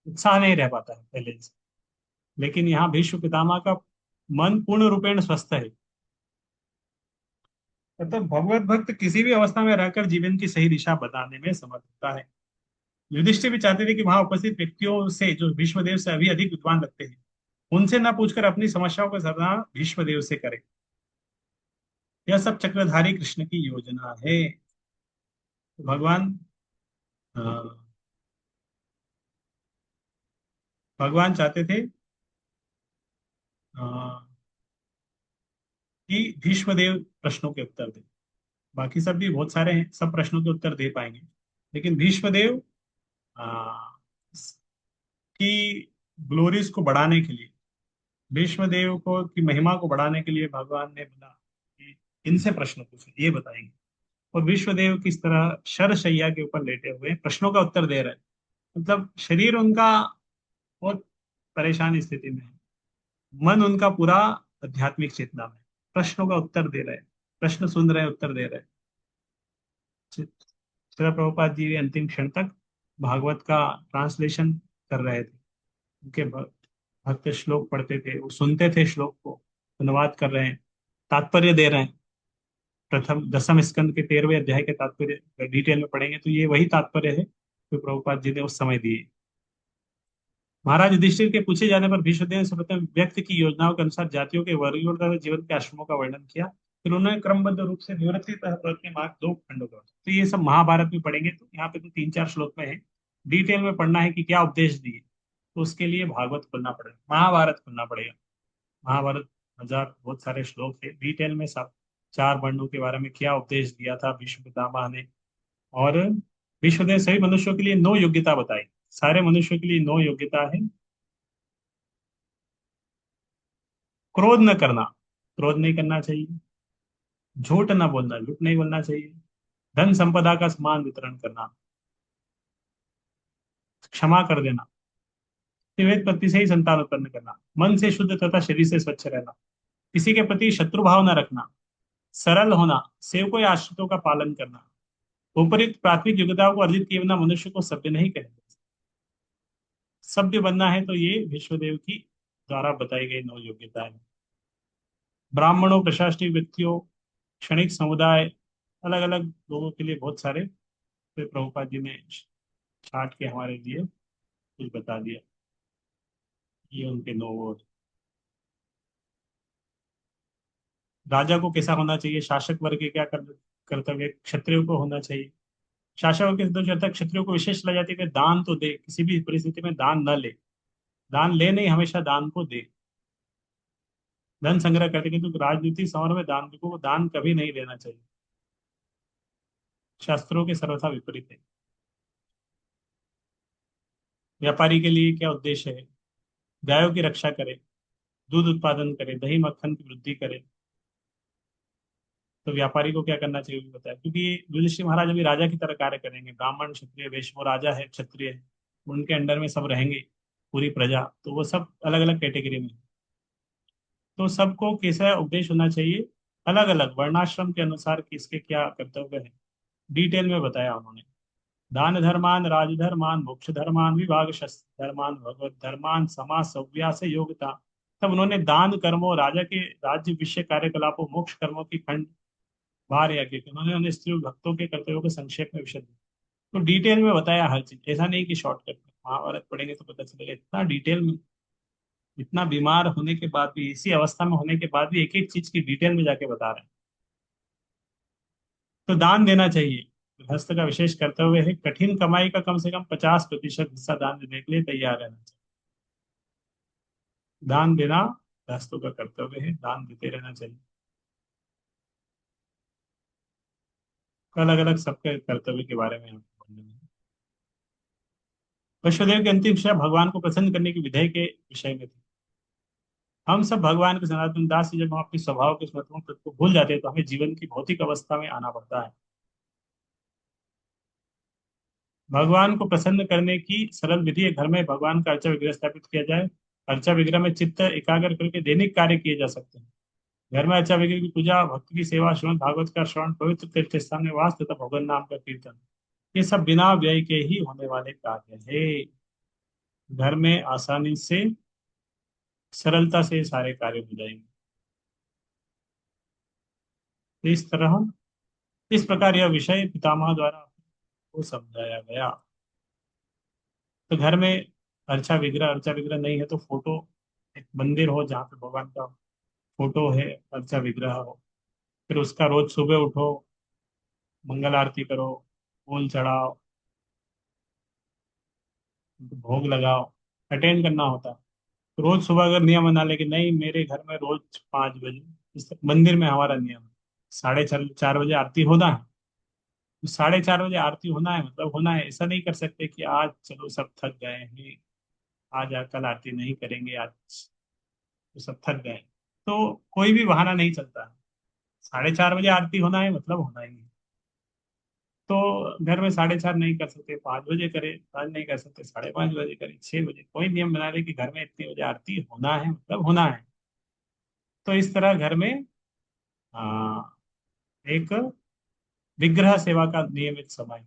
उत्साह नहीं रह पाता है पहले से। लेकिन यहाँ भीष्म पितामह का मन पूर्ण रूपेण स्वस्थ है। मतलब भगवत भक्त किसी भी अवस्था में रहकर जीवन की सही दिशा बताने में समर्थ होता है। युधिष्ठिर भी चाहते थे कि वहां उपस्थित व्यक्तियों से, जो भीष्मदेव से अभी अधिक विद्वान लगते हैं, उनसे न पूछकर अपनी समस्याओं का समाधान भीष्मदेव से करें। यह सब चक्रधारी कृष्ण की योजना है। तो भगवान चाहते थे अ, कि भीष्मदेव प्रश्नों के उत्तर दें। बाकी सब भी बहुत सारे हैं, सब प्रश्नों के उत्तर दे पाएंगे, लेकिन भीष्मदेव अ, की ग्लोरीज को बढ़ाने के लिए, भीष्म देव को की महिमा को बढ़ाने के लिए भगवान ने बोला कि इनसे प्रश्न पूछो, ये बताएंगे। और विश्वदेव किस तरह शरशैया के ऊपर लेटे हुए प्रश्नों का उत्तर दे रहे हैं। मतलब शरीर उनका बहुत परेशान स्थिति में है, मन उनका पूरा आध्यात्मिक चेतना में, प्रश्नों का उत्तर दे रहे हैं, प्रश्न सुन रहे हैं, उत्तर दे रहे हैं। श्रील प्रभुपाद जी अंतिम क्षण तक भागवत का ट्रांसलेशन कर रहे थे। उनके भक्त श्लोक पढ़ते थे, वो सुनते थे श्लोक को, अनुवाद कर रहे हैं, तात्पर्य दे रहे हैं। प्रथम दसम स्कंद के 13वें अध्याय के तात्पर्य डिटेल में पढ़ेंगे तो ये वही तात्पर्य है जो प्रभुपाद जी ने उस समय दिए। महाराज युधिष्ठिर के पूछे जाने पर भीष्मदेव ने सर्वप्रथम व्यक्ति की योजनाओं के अनुसार जातियों के वर्गीकरण तथा जीवन के आश्रमों का वर्णन किया। फिर उन्होंने क्रमबद्ध रूप से निवृत्ति तथा प्रति मार्ग दो खंडों का, तो ये सब महाभारत में पढ़ेंगे। तो यहाँ पे तो 3-4 श्लोक में है, डिटेल में पढ़ना है कि क्या उपदेश दिए, तो उसके लिए भागवत खोलना पड़ेगा, महाभारत खोलना पड़ेगा। महाभारत हजार बहुत सारे श्लोक है, डिटेल में सब चार वर्णों के बारे में क्या उपदेश दिया था भीष्म पितामह ने। और विश्व ने सभी मनुष्यों के लिए 9 योग्यता बताई। सारे मनुष्यों के लिए 9 योग्यता है। क्रोध न करना, क्रोध नहीं करना चाहिए। झूठ न बोलना, झूठ नहीं बोलना चाहिए। धन संपदा का समान वितरण करना। क्षमा कर देना। विवेक पत्नी से ही संतान उत्पन्न करना। मन से शुद्ध तथा शरीर से स्वच्छ रहना। किसी के प्रति शत्रु भाव न रखना। सरल होना। सेवकों या आश्रितों का पालन करना। उपरिक्त प्राथमिक योग्यताओं को अर्जित किए बिना मनुष्य को सभ्य नहीं कहते। सभ्य बनना है तो ये विश्वदेव की द्वारा बताई गई 9 योग्यताएं। ब्राह्मणों, प्रशासनिक व्यक्तियों, क्षणिक समुदाय, अलग अलग लोगों के लिए बहुत सारे, फिर प्रभुपाद जी ने छाट के हमारे लिए कुछ बता दिया। ये उनके 9 वो। राजा को कैसा होना चाहिए, शासक वर्ग के क्या कर्तव्य, क्षत्रियो को होना चाहिए। शासकों के दो चर्चा, क्षत्रियो को विशेष ला जाती है कि दान तो दे, किसी भी परिस्थिति में दान न ले। दान ले नहीं, हमेशा दान को दे। धन संग्रह करते, किंतु राजनीति समर में दान को दान कभी नहीं देना चाहिए। शास्त्रों के सर्वथा विपरीत है। व्यापारी के लिए क्या उद्देश्य है, गायों की रक्षा करे, दूध उत्पादन करे, दही मक्खन की वृद्धि करे। तो व्यापारी को क्या करना चाहिए वो बताया, क्योंकि युधिष्ठिर महाराज अभी राजा की तरह कार्य करेंगे। ब्राह्मण क्षत्रिय वैश्य, वो राजा है, क्षत्रिय है, उनके अंडर में सब रहेंगे, पूरी प्रजा, तो वो सब अलग अलग कैटेगरी में। तो सबको कैसा उपदेश होना चाहिए, अलग अलग वर्णाश्रम के अनुसार किसके क्या कर्तव्य है, डिटेल में बताया उन्होंने। दान धर्मान, राजधर्मान, मोक्ष धर्मान, विभाग शस्त्र धर्मान, भगवत धर्मान, समाज सव्यास योग्यता। तब उन्होंने दान कर्मों, राजा के राज्य विषय कार्यकलापों, मोक्ष कर्मों की खंड बार या के उन्होंने उन्हें स्त्री भक्तों के कर्तव्यों को संक्षेप में विशद तो डिटेल में बताया हर चीज। ऐसा नहीं कि शॉर्टकट में महाभारत पढ़ेंगे तो पता चलेगा, इतना डिटेल में, इतना बीमार होने के बाद भी, इसी अवस्था में होने के बाद भी एक एक चीज की डिटेल में जाके बता रहे हैं। तो दान देना चाहिए। गृहस्थ का विशेष कर्तव्य है कठिन कमाई का कम से कम 50% हिस्सा दान देने के लिए तैयार रहना चाहिए। दान देना गृहस्थों का कर्तव्य है, दान देते रहना चाहिए। अलग अलग सबके कर्तव्य के बारे में आपको बोलने में। वैश्वदेव की अंतिम शिक्षा भगवान को प्रसन्न करने की विधेय के विषय में थी। हम सब भगवान के सनातन दास ही, जब हम अपने स्वभाव के महत्वपूर्ण तत्व को भूल जाते हैं तो हमें जीवन की भौतिक अवस्था में आना पड़ता है। भगवान को प्रसन्न करने की सरल विधि है, घर में भगवान का अर्चा विग्रह स्थापित किया जाए। अर्चा विग्रह में चित्त एकाग्र करके दैनिक कार्य किए जा सकते हैं। घर में अर्चा विग्रह की पूजा, भक्त की सेवा, श्रीमद् भागवत का श्रवण, पवित्र तीर्थ स्थान में वास तथा भगवान नाम का कीर्तन, ये सब बिना व्यय के ही होने वाले कार्य है। घर में आसानी से, सरलता से सारे कार्य हो जाएंगे। तो इस प्रकार यह विषय पितामह द्वारा को समझाया गया। तो घर में अर्चा विग्रह नहीं है तो फोटो, एक मंदिर हो जहाँ पे भगवान का फोटो है, अर्चा विग्रह हो, फिर उसका रोज सुबह उठो, मंगल आरती करो, फूल चढ़ाओ, भोग लगाओ, अटेंड करना होता है। तो रोज सुबह अगर नियम बना ले कि नहीं, मेरे घर में रोज 5 बजे, इस मंदिर में हमारा नियम है 4:30 बजे आरती होना है, तो 4:30 बजे आरती होना है मतलब होना है। ऐसा नहीं कर सकते कि आज चलो सब थक गए हैं, आज कल आरती नहीं करेंगे, आज तो सब थक गए, तो कोई भी बहाना नहीं चलता है। 4:30 बजे आरती होना है मतलब होना ही है। तो घर में 4:30 नहीं कर सकते, 5 बजे करे, 5 नहीं कर सकते, 5:30 बजे करे, 6 बजे, कोई नियम बना ले कि घर में इतने बजे आरती होना है मतलब होना है। तो इस तरह घर में एक विग्रह सेवा का नियमित समय,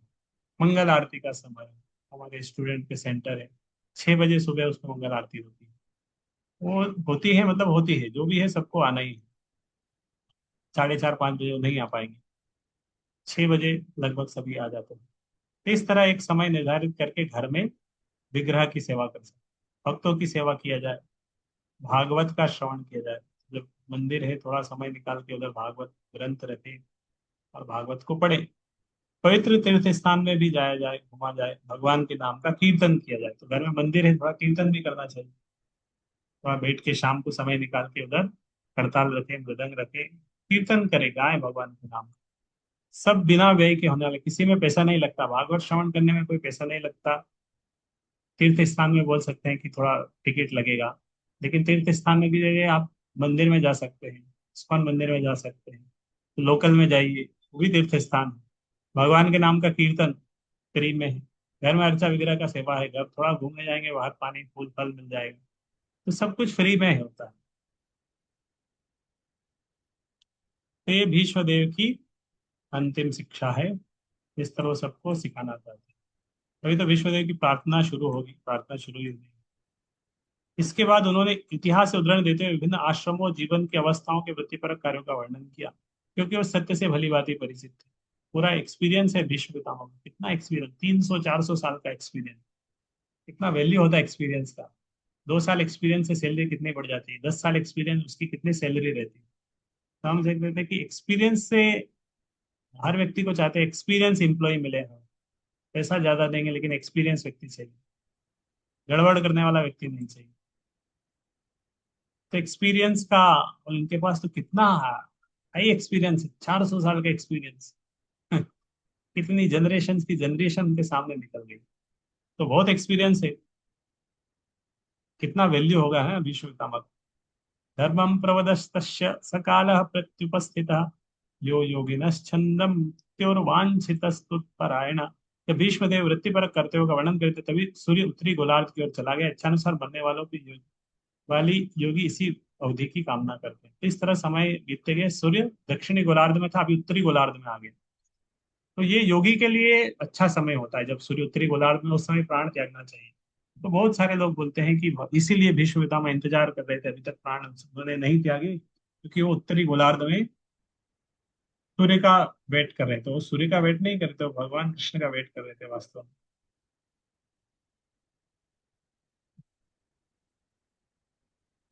मंगल आरती का समय, हमारे स्टूडेंट के सेंटर है, 6 बजे सुबह उसमें मंगल आरती होती है। वो होती है मतलब होती है, जो भी है सबको आना ही है। 4:30 5 बजे वो नहीं आ पाएंगे, 6 बजे लगभग सभी आ जाते हैं। तो इस तरह एक समय निर्धारित करके घर में विग्रह की सेवा कर सकते, भक्तों की सेवा किया जाए, भागवत का श्रवण किया जाए। जब मंदिर है थोड़ा समय निकाल के उधर भागवत ग्रंथ रखे और भागवत को पढ़े। पवित्र तीर्थ स्थान में भी जाया जाए, घुमा जाए, भगवान के नाम का कीर्तन किया जाए। तो घर में मंदिर है, थोड़ा कीर्तन भी करना चाहिए, थोड़ा बैठ के शाम को समय निकाल के उधर करताल रखे, मृदंग रखे, कीर्तन करे, गाए भगवान के नाम। सब बिना व्यय के होने वाले, किसी में पैसा नहीं लगता, भागवत श्रवण करने में कोई पैसा नहीं लगता। तीर्थ स्थान में बोल सकते हैं कि थोड़ा टिकट लगेगा, लेकिन तीर्थ स्थान में भी जगह आप मंदिर में जा सकते हैं, इस्कॉन मंदिर में जा सकते हैं, तो लोकल में जाइए, वो भी तीर्थ स्थान है। भगवान के नाम का कीर्तन फ्री में है। घर में अर्चा विग्रह का सेवा है, घर थोड़ा घूमने जाएंगे, बाहर पानी फूल फल मिल जाएगा, तो सब कुछ फ्री में होता है। तो ये भीष्म देव की अंतिम शिक्षा है, इस तरह सबको सिखाना चाहते हैं। तभी तो भीष्म देव की प्रार्थना शुरू होगी, प्रार्थना शुरू ही नहीं। इसके बाद उन्होंने इतिहास से उदाहरण देते हुए विभिन्न आश्रमों, जीवन की अवस्थाओं के वृत्तिपरक कार्यों का वर्णन किया, क्योंकि वो सत्य से भली भांति परिचित थे। पूरा एक्सपीरियंस है भीष्म पितामह का, कितना एक्सपीरियंस, 300 400 साल का एक्सपीरियंस। कितना वैल्यू होता है एक्सपीरियंस का। 2 साल एक्सपीरियंस से सैलरी कितनी बढ़ जाती है, 10 साल एक्सपीरियंस उसकी कितनी सैलरी रहती है। तो हम देख रहे थे कि एक्सपीरियंस से हर व्यक्ति को चाहते हैं एक्सपीरियंस एम्प्लॉय मिले हमें, पैसा ज्यादा देंगे लेकिन एक्सपीरियंस व्यक्ति चाहिए, गड़बड़ करने वाला व्यक्ति नहीं चाहिए। तो एक्सपीरियंस का, और इनके पास तो कितना हाई एक्सपीरियंस है, 400 साल का एक्सपीरियंस। कितनी जनरेशन की जनरेशन उनके सामने निकल गई, तो बहुत एक्सपीरियंस है। कितना वैल्यू होगा है विश्व पितामह। धर्मम प्रवदस्तस्य सकालः प्रत्युपस्थितः, यो योगिनश्छन्दं मृत्योर्वांछितस्तुत्परायण। जब भीष्मदेव वृत्तिपरक कर्तव्यों का वर्णन करते तभी सूर्य उत्तरी गोलार्ध की ओर चला गया। इच्छानुसार बनने वालों की वाली योगी इसी अवधि की कामना करते हैं। इस तरह समय बीतते गए, सूर्य दक्षिणी गोलार्ध में था, अभी उत्तरी गोलार्ध में आ गया। तो ये योगी के लिए अच्छा समय होता है, जब सूर्य उत्तरी गोलार्ध में, उस समय प्राण त्यागना चाहिए। तो बहुत सारे लोग बोलते हैं कि इसीलिए भीष्म पितामह इंतजार कर रहे थे, अभी तक प्राण उन्होंने नहीं त्यागे, क्योंकि वो उत्तरी गोलार्ध में सूर्य का वेट कर रहे थे। वो सूर्य का वेट नहीं करते, वो भगवान कृष्ण का वेट कर रहे थे वास्तव में।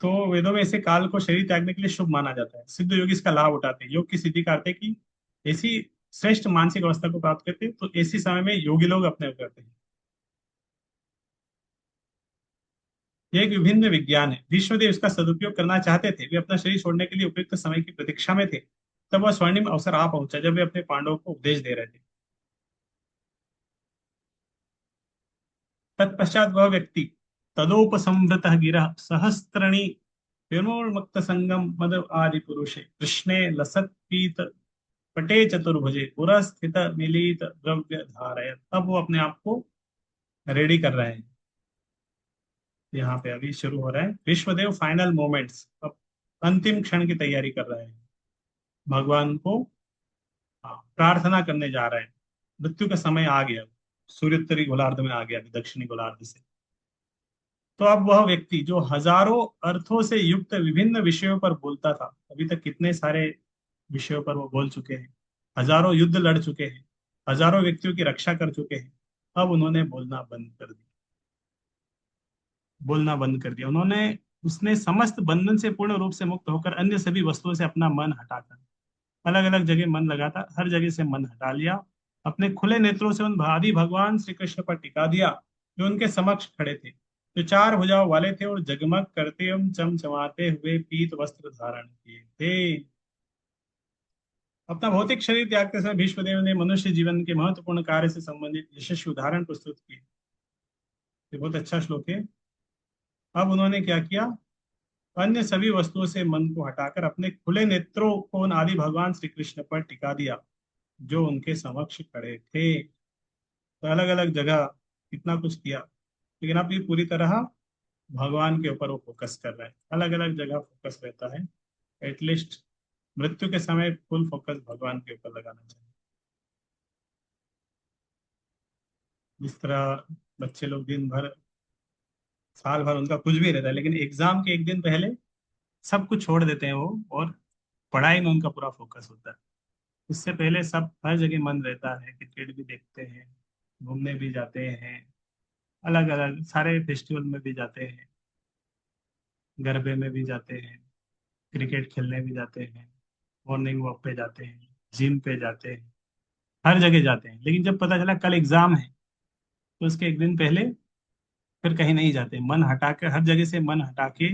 तो वेदों में ऐसे काल को शरीर त्यागने के लिए शुभ माना जाता है। सिद्ध योगी इसका लाभ उठाते हैं, योग की सिद्धि करते हैं कि ऐसी श्रेष्ठ मानसिक अवस्था को प्राप्त करते हैं, तो ऐसी समय में योगी लोग अपने करते हैं। यह एक विभिन्न विज्ञान है। भीष्मदेव इसका सदुपयोग करना चाहते थे, वे अपना शरीर छोड़ने के लिए उपयुक्त समय की प्रतीक्षा में थे। तब वह स्वर्णिम अवसर आ पहुंचा जब वे अपने पांडवों को उपदेश दे रहे थे। तत्पश्चात वह व्यक्ति तदोपसंवृत गिरः सहस्त्रणी विनोन्मुक्त संगम मद आदि पुरुषे कृष्णे लसत पीत पटे चतुर्भुजे पुरस्थित मिलित द्रव्य धारय। अब वो अपने आप को रेडी कर रहे हैं। यहाँ पे अभी शुरू हो रहा है विश्वदेव फाइनल मोमेंट्स। अब अंतिम क्षण की तैयारी कर रहे हैं, भगवान को प्रार्थना करने जा रहे हैं। मृत्यु का समय आ गया, सूर्योत्तरी गोलार्ध में आ गया, अभी दक्षिणी गोलार्ध से। तो अब वह व्यक्ति जो हजारों अर्थों से युक्त विभिन्न विषयों पर बोलता था, अभी तक कितने सारे विषयों पर वो बोल चुके हैं, हजारों युद्ध लड़ चुके हैं, हजारों व्यक्तियों की रक्षा कर चुके हैं, अब उन्होंने बोलना बंद कर दिया उन्होंने। उसने समस्त बंधन से पूर्ण रूप से मुक्त होकर अन्य सभी वस्तुओं से अपना मन हटाकर अलग अलग जगह मन लगाता, हर जगह से मन हटा लिया, अपने खुले नेत्रों से उन भादी भगवान श्री कृष्ण पर टिका दिया जो उनके समक्ष खड़े थे, जो चार भुजाओं वाले थे और जगमग करते एवं चमचमाते हुए पीत वस्त्र धारण किए थे। अपना भौतिक शरीर त्यागते समय भीष्मदेव ने मनुष्य जीवन के महत्वपूर्ण कार्य से संबंधित यशस्वी उदाहरण प्रस्तुत किए। ये बहुत अच्छा श्लोक है। अब उन्होंने क्या किया, अन्य सभी वस्तुओं से मन को हटाकर अपने खुले नेत्रों को उन आदि भगवान श्री कृष्ण पर टिका दिया जो उनके समक्ष खड़े थे। तो अलग अलग जगह कितना कुछ किया, लेकिन अब ये पूरी तरह भगवान के ऊपर वो फोकस कर रहे हैं। अलग अलग जगह फोकस रहता है, एटलीस्ट मृत्यु के समय फुल फोकस भगवान के ऊपर लगाना चाहिए। जिस तरह बच्चे लोग दिन भर, साल भर उनका कुछ भी रहता है, लेकिन एग्जाम के एक दिन पहले सब कुछ छोड़ देते हैं वो, और पढ़ाई में उनका पूरा फोकस होता है। उससे पहले सब हर जगह मन रहता है, क्रिकेट भी देखते हैं, घूमने भी जाते हैं, अलग अलग सारे फेस्टिवल में भी जाते हैं, गरबे में भी जाते हैं, क्रिकेट खेलने भी जाते हैं, मॉर्निंग वॉक पे जाते हैं, जिम पे जाते हैं, हर जगह जाते हैं। लेकिन जब पता चला कल एग्जाम है, तो उसके एक दिन पहले फिर कहीं नहीं जाते, मन हटा के, हर जगह से मन हटा के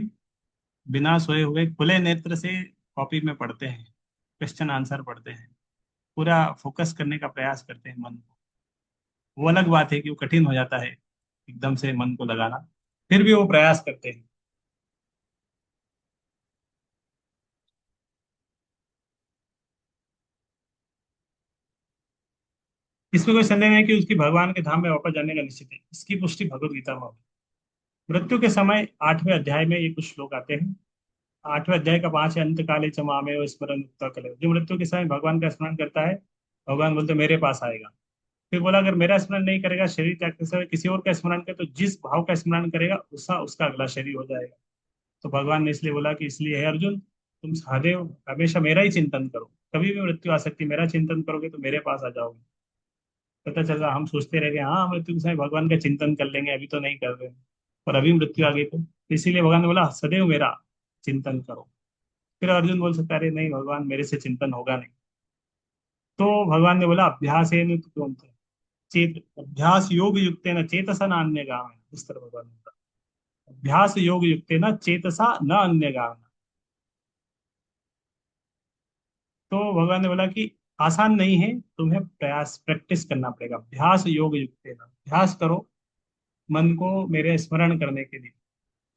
बिना सोए हुए खुले नेत्र से कॉपी में पढ़ते हैं, क्वेश्चन आंसर पढ़ते हैं, पूरा फोकस करने का प्रयास करते हैं मन को। वो अलग बात है कि वो कठिन हो जाता है एकदम से मन को लगाना, फिर भी वो प्रयास करते हैं। इसमें कोई संदेह नहीं कि उसकी भगवान के धाम में वापस जाने का निश्चित है। इसकी पुष्टि भगवत गीता में होगी। मृत्यु के समय 8वें अध्याय में ये कुछ श्लोक आते हैं। 8वें अध्याय का 5 है, अंत काले च मामेव स्मरन् युक्तः कलौ। जो मृत्यु के समय भगवान का स्मरण करता है, भगवान बोलते मेरे पास आएगा। फिर बोला अगर मेरा स्मरण नहीं करेगा, शरीर त्यागते समय किसी और का स्मरण करे, तो जिस भाव का स्मरण करेगा उसका उसका अगला शरीर हो जाएगा। तो भगवान ने इसलिए बोला कि इसलिए है अर्जुन, तुम सदैव हमेशा मेरा ही चिंतन करो। कभी भी मृत्यु आ सकती है, मेरा चिंतन करोगे तो मेरे पास आ जाओगे। पता चला हम सोचते रह गए हाँ मृत्यु के समय भगवान का चिंतन कर लेंगे, अभी तो नहीं कर रहे हैं, पर अभी मृत्यु आ गई तो इसीलिए भगवान ने बोला सदैव मेरा चिंतन करो। फिर अर्जुन बोल सकता है अरे नहीं भगवान, मेरे से चिंतन होगा नहीं। तो भगवान ने बोला अभ्यास चेत अभ्यास योग युक्त न चेतसा न अन्य गाव। इस तरह भगवान ने बोला अभ्यास योग युक्त न चेतसा न अन्य गाव। तो भगवान ने बोला कि आसान नहीं है, तुम्हें प्रयास प्रैक्टिस करना पड़ेगा। अभ्यास योग युक्त न, अभ्यास करो मन को मेरे स्मरण करने के लिए।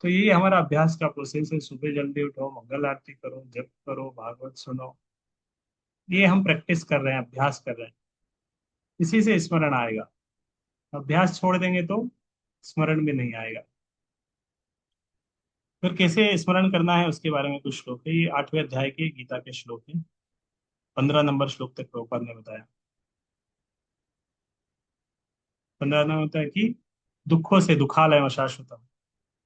तो ये हमारा अभ्यास का प्रोसेस है। सुबह जल्दी उठो, मंगल आरती करो, जप करो, भागवत सुनो, ये हम प्रैक्टिस कर रहे हैं, अभ्यास कर रहे हैं। इसी से स्मरण आएगा। अभ्यास छोड़ देंगे तो स्मरण भी नहीं आएगा। फिर कैसे स्मरण करना है उसके बारे में कुछ श्लोक है, ये 8वें अध्याय के गीता के श्लोक है। 15 नंबर श्लोक तक प्रभुपाद ने बताया। 15 नंबर होता है कि दुखों से दुखालय शाश्वतम।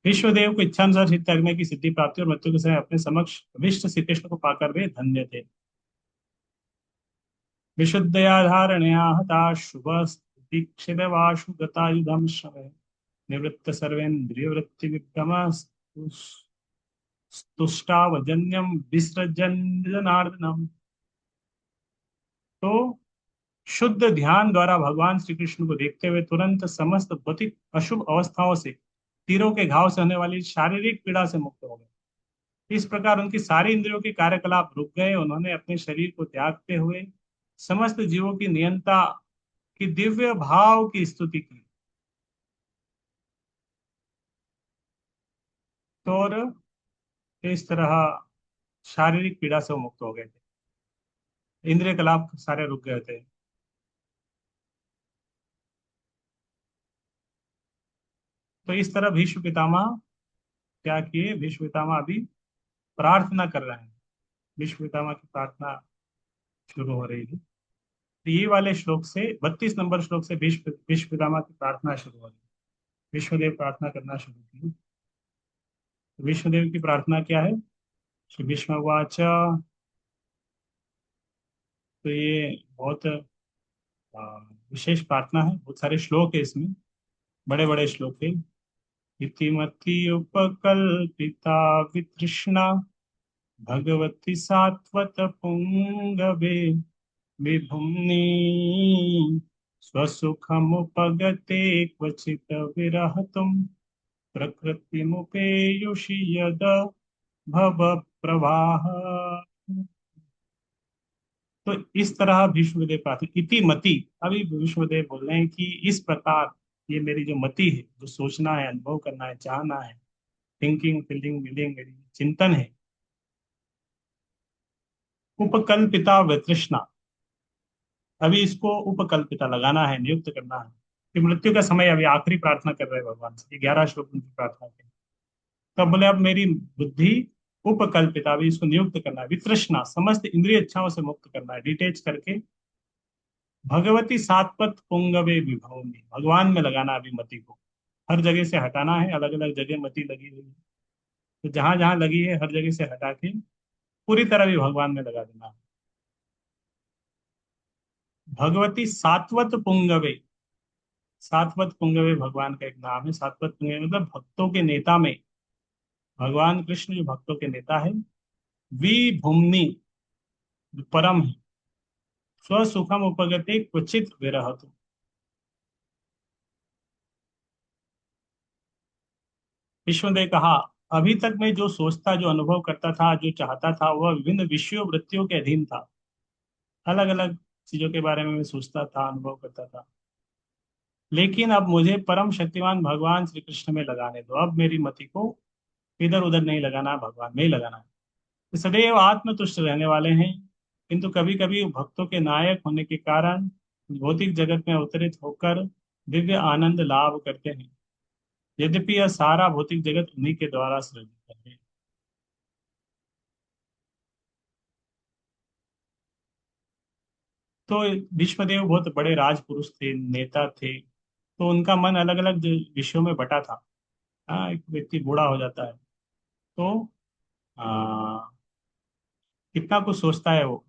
विश्वदेव को इच्छानुसार चित्त त्यागने की सिद्धि प्राप्ति और मृत्यु के समय अपने समक्ष विष्ट श्री कृष्ण को पाकर वे धन्य थे। विशुद्धया धारणया हता शुभ दीक्षितवाशु गतायुधम शमे निवृत्त सर्वेन्द्रिय वृत्ति विक्रम तुष्टावजन्यम विसृजन जनार्दनम। तो शुद्ध ध्यान द्वारा भगवान श्री कृष्ण को देखते हुए तुरंत समस्त भौतिक अशुभ अवस्थाओं से, तीरों के घाव से होने वाली शारीरिक पीड़ा से मुक्त हो गए। इस प्रकार उनकी सारी इंद्रियों के कार्यकलाप रुक गए। उन्होंने अपने शरीर को त्यागते हुए समस्त जीवों की नियंता की दिव्य भाव की स्तुति की। तो और इस तरह शारीरिक पीड़ा से वो मुक्त हो गए थे। इंद्रिय कलाप सारे रुक गए थे। तो इस तरह भीष्म पितामह क्या किए, भीष्म पितामह अभी प्रार्थना कर रहे हैं। भीष्म पितामह की प्रार्थना शुरू हो रही थी। तो ये वाले श्लोक से, 32 नंबर श्लोक से भीष्म भीष्म पितामह की प्रार्थना शुरू हो रही है। विष्णुदेव प्रार्थना करना शुरू की। तो विष्णुदेव की प्रार्थना क्या है? श्री भीष्म उवाच। तो ये बहुत विशेष प्रार्थना है, बहुत सारे श्लोक है इसमें, बड़े बड़े श्लोक है। इतिमति उपकल्पिता वितृष्णा भगवती सात्वत पुंगवे विभुम्नि स्वसुखमुपगते क्वचित विरहतुम प्रकृतिमुपेयुषि यद भव प्रवाह। तो इस तरह भीष्मदेव प्रार्थना इति मति। अभी भीष्मदेव बोल रहे हैं कि इस प्रकार ये मेरी जो मति है, जो सोचना है, अनुभव करना है, चाहना है, थिंकिंग फीलिंग विलिंग, मेरी चिंतन है, उपकल्पिता वितृष्णा। अभी इसको उपकल्पिता लगाना है, नियुक्त करना है कि मृत्यु का समय, अभी आखिरी प्रार्थना कर रहे हैं भगवान से, 11 श्लोक उनकी प्रार्थना के। तब बोले अब मेरी बुद्धि उपकल्पिता, अभी इसको नियुक्त करना है, वितृष्णा समस्त इंद्रिय इच्छाओं से मुक्त करना है, डिटेच करके भगवती सात्वत पुंगवे विभवनी, भगवान में लगाना अभी मति को। हर जगह से हटाना है, अलग अलग जगह मति लगी हुई है, तो जहां जहां लगी है हर जगह से हटा के पूरी तरह भी भगवान में लगा देना है। भगवती सात्वत पुंगवे, सात्वत पुंगवे भगवान का एक नाम है। सात्वत पुंगवे मतलब भक्तों के नेता में, भगवान कृष्ण जो भक्तों के नेता है। विभुम्नि, जो परम है। स्वसुखम उपगते क्वचित विरहतु। विष्णु ने कहा, अभी तक मैं जो सोचता, जो अनुभव करता था, जो चाहता था, वह विभिन्न विषयों वृत्तियों के अधीन था। अलग अलग चीजों के बारे में मैं सोचता था, अनुभव करता था। लेकिन अब मुझे परम शक्तिमान भगवान श्री कृष्ण में लगाने दो। अब मेरी मति को इधर उधर नहीं लगाना, भगवान में ही लगाना है। तो सदैव आत्मतुष्ट रहने वाले हैं, किंतु कभी कभी भक्तों के नायक होने के कारण भौतिक जगत में अवतरित होकर दिव्य आनंद लाभ करते हैं। यद्यपि यह सारा भौतिक जगत उन्हीं के द्वारा सृजित है। तो भीष्मदेव बहुत बड़े राजपुरुष थे, नेता थे। तो उनका मन अलग अलग विषयों में बटा था। हाँ, एक व्यक्ति बूढ़ा हो जाता है तो आ, कितना कुछ सोचता है वो।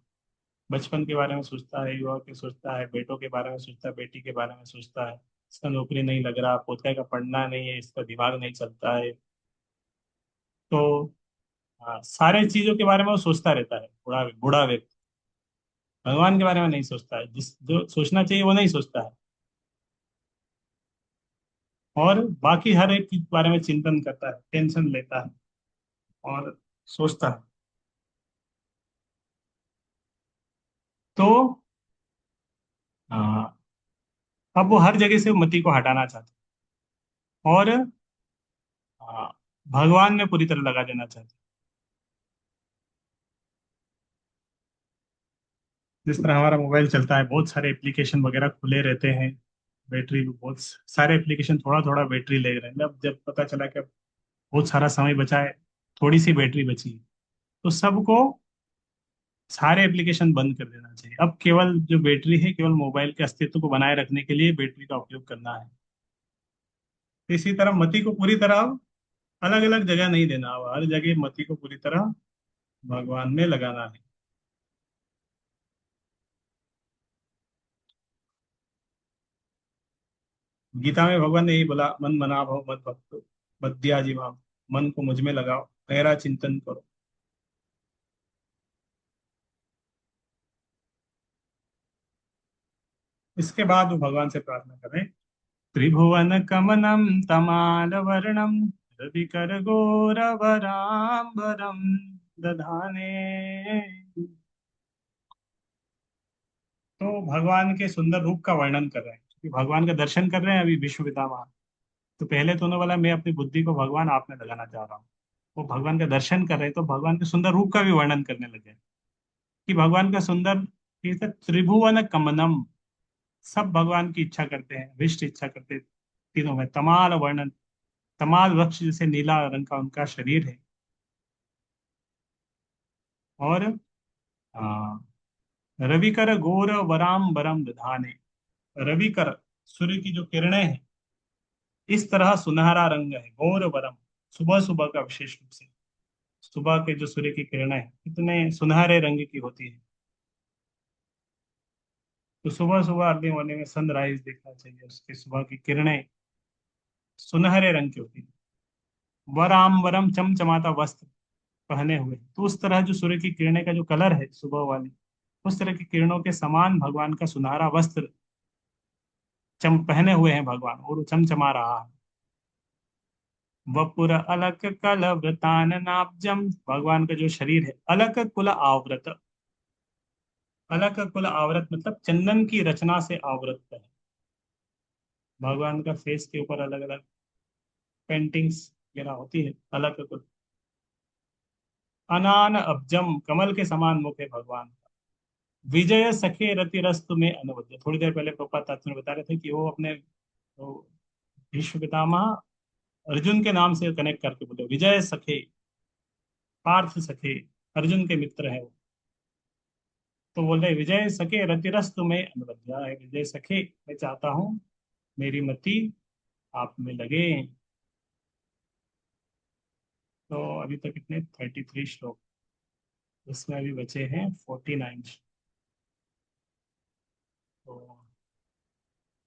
बचपन के बारे में सोचता है, युवा के सोचता है, बेटों के बारे में सोचता है, बेटी के बारे में सोचता है। इसका नौकरी नहीं लग रहा, पोते का पढ़ना नहीं है, इसका दिमाग नहीं चलता है। तो सारे चीजों के बारे में वो सोचता रहता है, बूढ़ा बूढ़ा व्यक्ति। भगवान के बारे में नहीं सोचता है, जिस जो सोचना चाहिए वो नहीं सोचता है। और बाकी हर एक चीज के बारे में चिंतन करता है, टेंशन लेता है और सोचता है। तो आ, अब वो हर जगह से मति को हटाना चाहते हैं और भगवान में पूरी तरह लगा देना चाहते हैं। जिस तरह हमारा मोबाइल चलता है, बहुत सारे एप्लीकेशन वगैरह खुले रहते हैं, बैटरी बहुत सारे एप्लीकेशन थोड़ा थोड़ा बैटरी ले रहे हैं। अब जब पता चला कि अब बहुत सारा समय बचा है, थोड़ी सी बैटरी बची है, तो सबको सारे एप्लीकेशन बंद कर देना चाहिए। अब केवल जो बैटरी है, केवल मोबाइल के अस्तित्व को बनाए रखने के लिए बैटरी का उपयोग करना है। इसी तरह मति को पूरी तरह अलग अलग जगह नहीं देना, अब हर जगह मति को पूरी तरह भगवान में लगाना है। गीता में भगवान ने यही बोला, मन मना भव मत भक्तो मद्याजी माम। मन को मुझ में लगाओ, गहरा चिंतन करो। इसके बाद वो भगवान से प्रार्थना करें। त्रिभुवन कमनम तमाल वर्णम रवि कर गौरवराम्बरम दधाने। तो भगवान के सुंदर रूप का वर्णन कर रहे हैं, क्योंकि भगवान का दर्शन कर रहे हैं अभी विश्व पितामह। तो पहले तो उन्होंने बोला मैं अपनी बुद्धि को भगवान आप में लगाना चाह रहा हूँ। वो भगवान का दर्शन कर रहे हैं तो भगवान के सुंदर रूप का भी वर्णन करने लगे कि भगवान का सुंदर फिर से त्रिभुवन कमनम, सब भगवान की इच्छा करते हैं, विष्ट इच्छा करते हैं तीनों में। तमाल वर्णन, तमाल वृक्ष जैसे नीला रंग का उनका शरीर है। और रविकर घोर वराम वरम दधाने, रविकर सूर्य की जो किरणें हैं, इस तरह सुनहरा रंग है, घोर वरम, सुबह सुबह का विशेष रूप से, सुबह के जो सूर्य की किरणें हैं कितने सुनहरे रंग की होती है। तो सुबह सुबह अर्ली मॉर्निंग में सनराइज देखना चाहिए, उसकी सुबह की किरणें सुनहरे रंग की होती है। वराम वरम, चमचमाता वस्त्र पहने हुए, तो उस तरह जो सूर्य की किरणें का जो कलर है सुबह वाली, उस तरह की किरणों के समान भगवान का सुनहरा वस्त्र चम पहने हुए हैं भगवान, और वो चमचमा रहा है। वपुर अलक कल व्रतान नाब्जम, भगवान का जो शरीर है अलक कुल आवृत, अलक कुल आवृत मतलब चंदन की रचना से आवृत है। भगवान का फेस के ऊपर अलग अलग पेंटिंग्स वगैरह होती है, अलक कुल। अनान अब्जम, कमल के समान मुख है भगवान का। विजय सखे रतिरस्तु में अनवद्य, थोड़ी देर पहले प्रभुपाद तात्पर्य में बता रहे थे कि वो अपने वो भीष्म पितामह अर्जुन के नाम से कनेक्ट करके बोले विजय सखे, पार्थ सखे, अर्जुन के मित्र है वो। तो बोल रहे विजय सखे रतिरस्तु में अनवद्या है, विजय सखे मैं चाहता हूँ मेरी मति आप में लगे। तो अभी तक कितने 33 श्लोक, इसमें अभी बचे हैं 49। तो